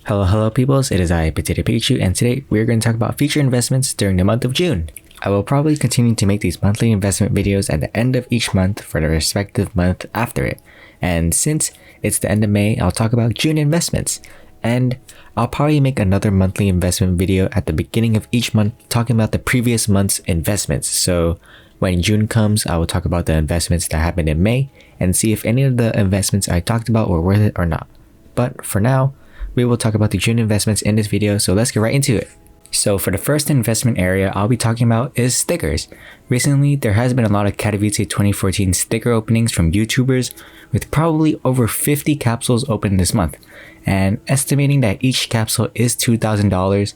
Hello peoples, it is I, PotatoPikachu, and today we're going to talk about future investments during the month of June. I will probably continue to make these monthly investment videos at the end of each month for the respective month after it. And since it's the end of May, I'll talk about June investments. And I'll probably make another monthly investment video at the beginning of each month talking about the previous month's investments. So when June comes, I will talk about the investments that happened in May and see if any of the investments I talked about were worth it or not. But for now, we will talk about the June investments in this video, so let's get right into it. So for the first investment area I'll be talking about is stickers. Recently, there has been a lot of Katowice 2014 sticker openings from YouTubers with probably over 50 capsules opened this month. And estimating that each capsule is $2,000,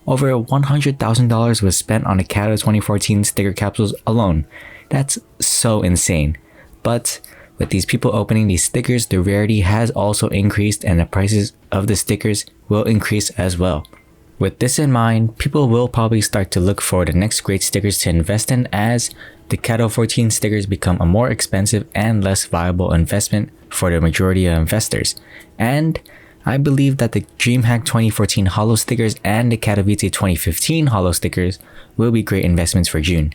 over $100,000 was spent on the Kato 2014 sticker capsules alone. That's so insane. But with these people opening these stickers, the rarity has also increased and the prices of the stickers will increase as well. With this in mind, people will probably start to look for the next great stickers to invest in as the Kato 14 stickers become a more expensive and less viable investment for the majority of investors. And I believe that the DreamHack 2014 holo stickers and the Katowice 2015 holo stickers will be great investments for June.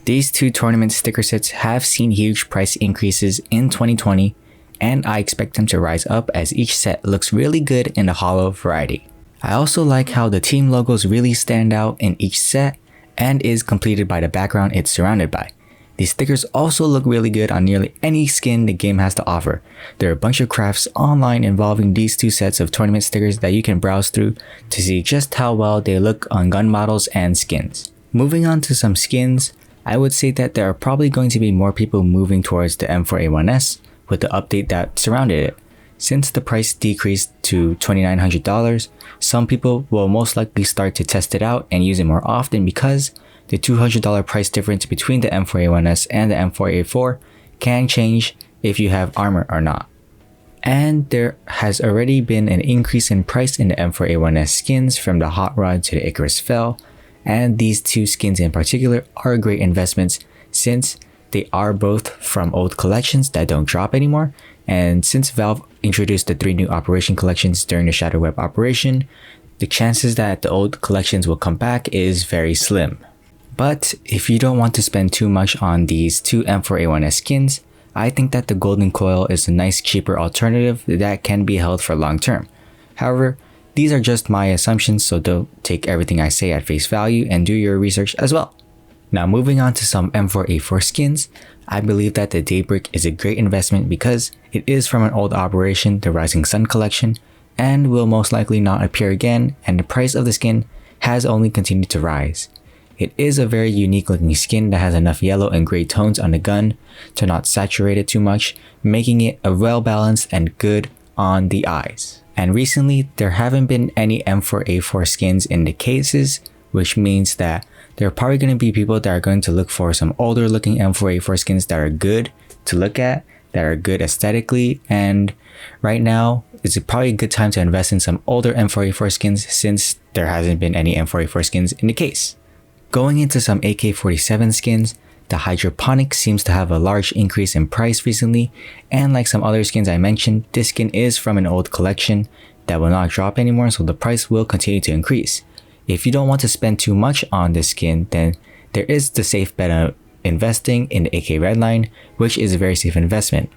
These two tournament sticker sets have seen huge price increases in 2020, and I expect them to rise up as each set looks really good in the holo variety. I also like how the team logos really stand out in each set and is completed by the background it's surrounded by. These stickers also look really good on nearly any skin the game has to offer. There are a bunch of crafts online involving these two sets of tournament stickers that you can browse through to see just how well they look on gun models and skins. Moving on to some skins, I would say that there are probably going to be more people moving towards the M4A1-S with the update that surrounded it. Since the price decreased to $2,900, some people will most likely start to test it out and use it more often because the $200 price difference between the M4A1-S and the M4A4 can change if you have armor or not. And there has already been an increase in price in the M4A1-S skins from the Hot Rod to the Icarus Fell. And these two skins in particular are great investments since they are both from old collections that don't drop anymore. And since Valve introduced the 3 new operation collections during the Shadow Web operation, the chances that the old collections will come back is very slim. But if you don't want to spend too much on these two M4A1-S skins, I think that the Golden Coil is a nice cheaper alternative that can be held for long term. However, these are just my assumptions, so don't take everything I say at face value and do your research as well. Now moving on to some M4A4 skins, I believe that the Daybreak is a great investment because it is from an old operation, the Rising Sun collection, and will most likely not appear again, and the price of the skin has only continued to rise. It is a very unique looking skin that has enough yellow and gray tones on the gun to not saturate it too much, making it a well balanced and good on the eyes. And recently, there haven't been any M4A4 skins in the cases, which means that there are probably going to be people that are going to look for some older looking M4A4 skins that are good to look at, that are good aesthetically, and right now, it's probably a good time to invest in some older M4A4 skins since there hasn't been any M4A4 skins in the case. Going into some AK-47 skins, the Hydroponic seems to have a large increase in price recently, and like some other skins I mentioned, this skin is from an old collection that will not drop anymore, so the price will continue to increase. If you don't want to spend too much on this skin, then there is the safe bet of investing in the AK Redline, which is a very safe investment.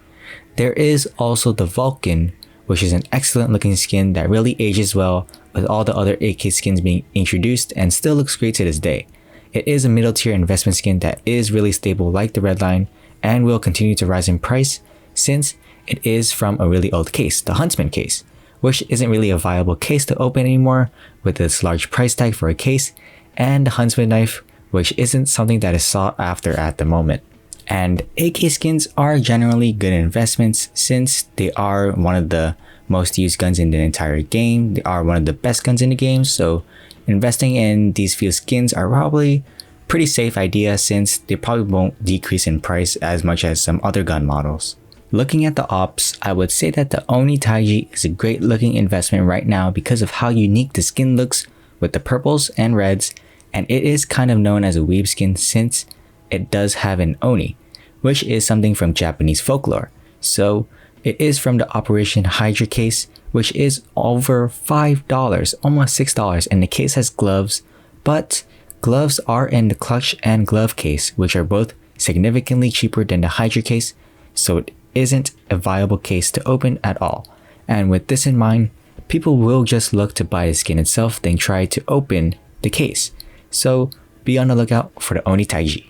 There is also the Vulcan, which is an excellent looking skin that really ages well with all the other AK skins being introduced and still looks great to this day. It is a middle tier investment skin that is really stable like the Redline and will continue to rise in price since it is from a really old case, the Huntsman case, which isn't really a viable case to open anymore with its large price tag for a case, and the Huntsman knife, which isn't something that is sought after at the moment. And AK skins are generally good investments since they are one of the most used guns in the entire game. They are one of the best guns in the game, so investing in these few skins are probably pretty safe idea since they probably won't decrease in price as much as some other gun models. Looking at the ops, I would say that the Oni Taiji is a great looking investment right now because of how unique the skin looks with the purples and reds, and it is kind of known as a weeb skin since it does have an Oni, which is something from Japanese folklore. So It is from the Operation Hydra case, which is over $5, almost $6, and the case has gloves, but gloves are in the clutch and glove case, which are both significantly cheaper than the Hydra case, so it isn't a viable case to open at all. And with this in mind, people will just look to buy the skin itself than try to open the case. So be on the lookout for the Oni Taiji.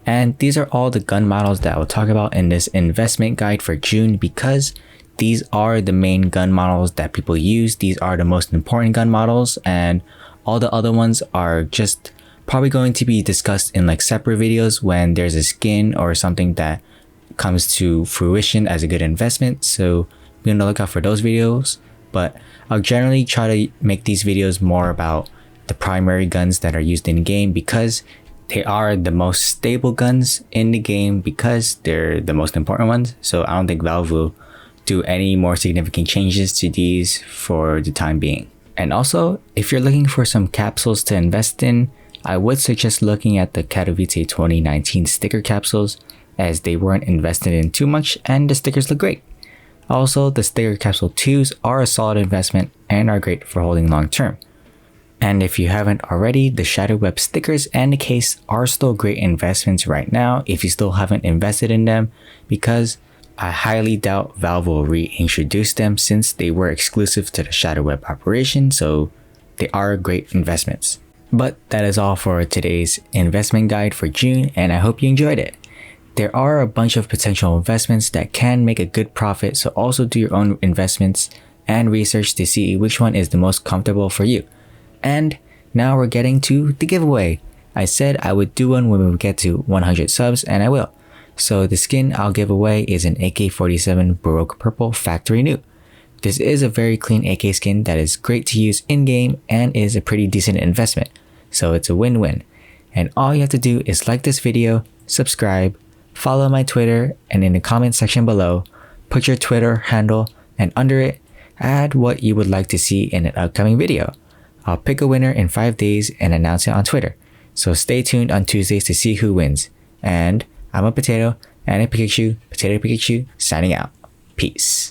And these are all the gun models that I will talk about in this investment guide for June, because these are the main gun models that people use. These are the most important gun models, and all the other ones are just probably going to be discussed in like separate videos when there's a skin or something that comes to fruition as a good investment. So be on the lookout for those videos. But I'll generally try to make these videos more about the primary guns that are used in game, because they are the most stable guns in the game, because they're the most important ones. So I don't think Valve will do any more significant changes to these for the time being. And also, if you're looking for some capsules to invest in, I would suggest looking at the Katowice 2019 sticker capsules, as they weren't invested in too much and the stickers look great. Also, the sticker capsule 2s are a solid investment and are great for holding long term. And if you haven't already, the Shadow Web stickers and the case are still great investments right now if you still haven't invested in them, because I highly doubt Valve will reintroduce them since they were exclusive to the Shadow Web operation, so they are great investments. But that is all for today's investment guide for June, and I hope you enjoyed it. There are a bunch of potential investments that can make a good profit, so also do your own investments and research to see which one is the most comfortable for you. And now we're getting to the giveaway. I said I would do one when we get to 100 subs, and I will. So the skin I'll give away is an AK-47 Baroque Purple Factory New. This is a very clean AK skin that is great to use in-game and is a pretty decent investment. So it's a win-win. And all you have to do is like this video, subscribe, follow my Twitter, and in the comment section below, put your Twitter handle, and under it, add what you would like to see in an upcoming video. I'll pick a winner in 5 days and announce it on Twitter. So stay tuned on Tuesdays to see who wins. And I'm a potato and a Pikachu, PotatoPikachu, signing out. Peace.